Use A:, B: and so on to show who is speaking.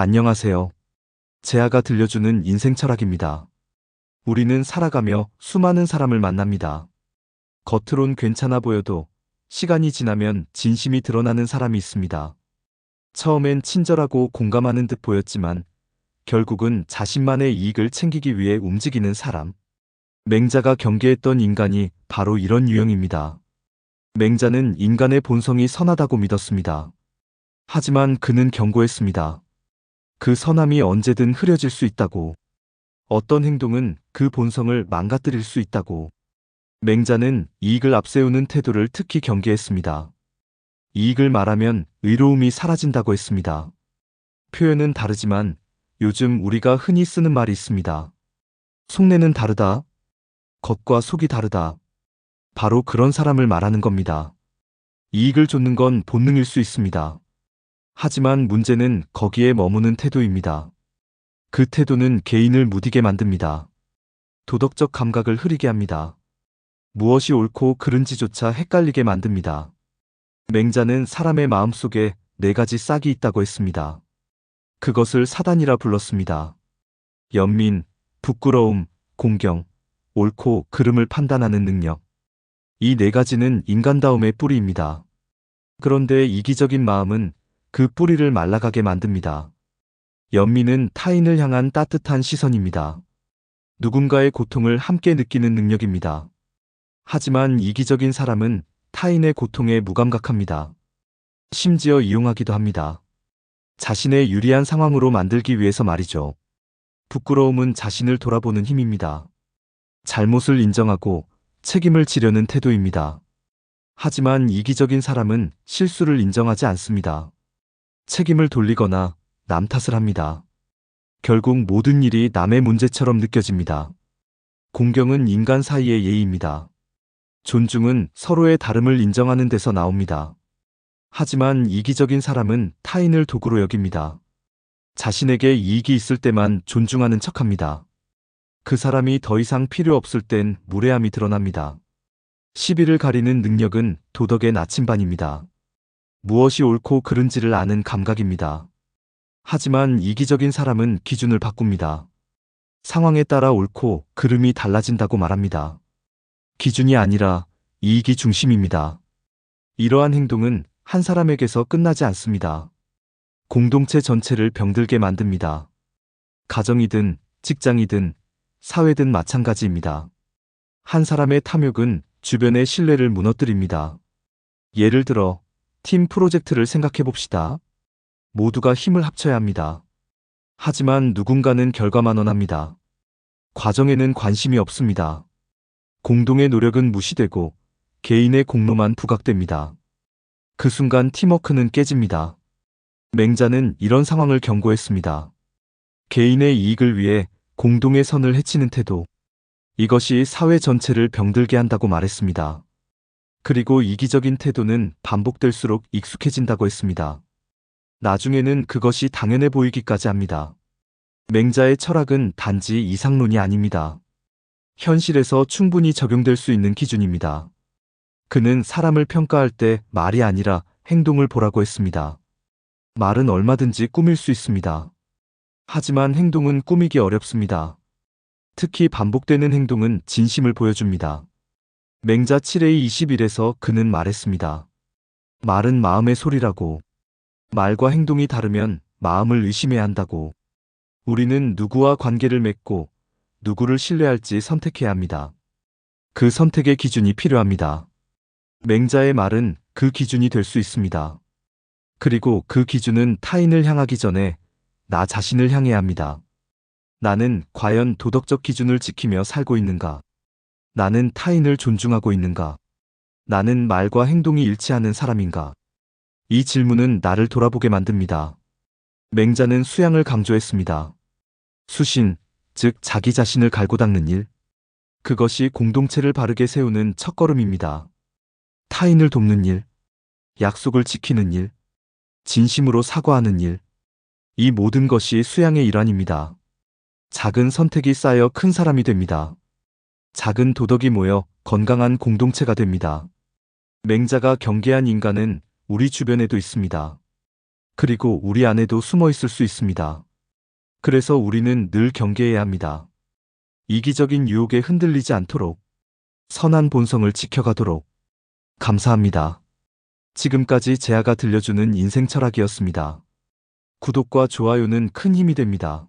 A: 안녕하세요. 재아가 들려주는 인생 철학입니다. 우리는 살아가며 수많은 사람을 만납니다. 겉으론 괜찮아 보여도 시간이 지나면 진심이 드러나는 사람이 있습니다. 처음엔 친절하고 공감하는 듯 보였지만 결국은 자신만의 이익을 챙기기 위해 움직이는 사람. 맹자가 경계했던 인간이 바로 이런 유형입니다. 맹자는 인간의 본성이 선하다고 믿었습니다. 하지만 그는 경고했습니다. 그 선함이 언제든 흐려질 수 있다고. 어떤 행동은 그 본성을 망가뜨릴 수 있다고. 맹자는 이익을 앞세우는 태도를 특히 경계했습니다. 이익을 말하면 의로움이 사라진다고 했습니다. 표현은 다르지만 요즘 우리가 흔히 쓰는 말이 있습니다. 속내는 다르다. 겉과 속이 다르다. 바로 그런 사람을 말하는 겁니다. 이익을 좇는 건 본능일 수 있습니다. 하지만 문제는 거기에 머무는 태도입니다. 그 태도는 개인을 무디게 만듭니다. 도덕적 감각을 흐리게 합니다. 무엇이 옳고 그른지조차 헷갈리게 만듭니다. 맹자는 사람의 마음속에 4가지 싹이 있다고 했습니다. 그것을 사단이라 불렀습니다. 연민, 부끄러움, 공경, 옳고 그름을 판단하는 능력. 이 4가지는 인간다움의 뿌리입니다. 그런데 이기적인 마음은 그 뿌리를 말라가게 만듭니다. 연민은 타인을 향한 따뜻한 시선입니다. 누군가의 고통을 함께 느끼는 능력입니다. 하지만 이기적인 사람은 타인의 고통에 무감각합니다. 심지어 이용하기도 합니다. 자신의 유리한 상황으로 만들기 위해서 말이죠. 부끄러움은 자신을 돌아보는 힘입니다. 잘못을 인정하고 책임을 지려는 태도입니다. 하지만 이기적인 사람은 실수를 인정하지 않습니다. 책임을 돌리거나 남 탓을 합니다. 결국 모든 일이 남의 문제처럼 느껴집니다. 공경은 인간 사이의 예의입니다. 존중은 서로의 다름을 인정하는 데서 나옵니다. 하지만 이기적인 사람은 타인을 도구로 여깁니다. 자신에게 이익이 있을 때만 존중하는 척합니다. 그 사람이 더 이상 필요 없을 땐 무례함이 드러납니다. 시비를 가리는 능력은 도덕의 나침반입니다. 무엇이 옳고 그른지를 아는 감각입니다. 하지만 이기적인 사람은 기준을 바꿉니다. 상황에 따라 옳고 그름이 달라진다고 말합니다. 기준이 아니라 이익이 중심입니다. 이러한 행동은 한 사람에게서 끝나지 않습니다. 공동체 전체를 병들게 만듭니다. 가정이든 직장이든 사회든 마찬가지입니다. 한 사람의 탐욕은 주변의 신뢰를 무너뜨립니다. 예를 들어 팀 프로젝트를 생각해 봅시다. 모두가 힘을 합쳐야 합니다. 하지만 누군가는 결과만 원합니다. 과정에는 관심이 없습니다. 공동의 노력은 무시되고 개인의 공로만 부각됩니다. 그 순간 팀워크는 깨집니다. 맹자는 이런 상황을 경고했습니다. 개인의 이익을 위해 공동의 선을 해치는 태도. 이것이 사회 전체를 병들게 한다고 말했습니다. 그리고 이기적인 태도는 반복될수록 익숙해진다고 했습니다. 나중에는 그것이 당연해 보이기까지 합니다. 맹자의 철학은 단지 이상론이 아닙니다. 현실에서 충분히 적용될 수 있는 기준입니다. 그는 사람을 평가할 때 말이 아니라 행동을 보라고 했습니다. 말은 얼마든지 꾸밀 수 있습니다. 하지만 행동은 꾸미기 어렵습니다. 특히 반복되는 행동은 진심을 보여줍니다. 맹자 7의21에서 그는 말했습니다. 말은 마음의 소리라고. 말과 행동이 다르면 마음을 의심해야 한다고. 우리는 누구와 관계를 맺고 누구를 신뢰할지 선택해야 합니다. 그 선택의 기준이 필요합니다. 맹자의 말은 그 기준이 될 수 있습니다. 그리고 그 기준은 타인을 향하기 전에 나 자신을 향해야 합니다. 나는 과연 도덕적 기준을 지키며 살고 있는가? 나는 타인을 존중하고 있는가? 나는 말과 행동이 일치하는 사람인가? 이 질문은 나를 돌아보게 만듭니다. 맹자는 수양을 강조했습니다. 수신, 즉 자기 자신을 갈고 닦는 일. 그것이 공동체를 바르게 세우는 첫걸음입니다. 타인을 돕는 일, 약속을 지키는 일, 진심으로 사과하는 일. 이 모든 것이 수양의 일환입니다. 작은 선택이 쌓여 큰 사람이 됩니다. 작은 도덕이 모여 건강한 공동체가 됩니다. 맹자가 경계한 인간은 우리 주변에도 있습니다. 그리고 우리 안에도 숨어 있을 수 있습니다. 그래서 우리는 늘 경계해야 합니다. 이기적인 유혹에 흔들리지 않도록, 선한 본성을 지켜가도록. 감사합니다. 지금까지 재아가 들려주는 인생 철학이었습니다. 구독과 좋아요는 큰 힘이 됩니다.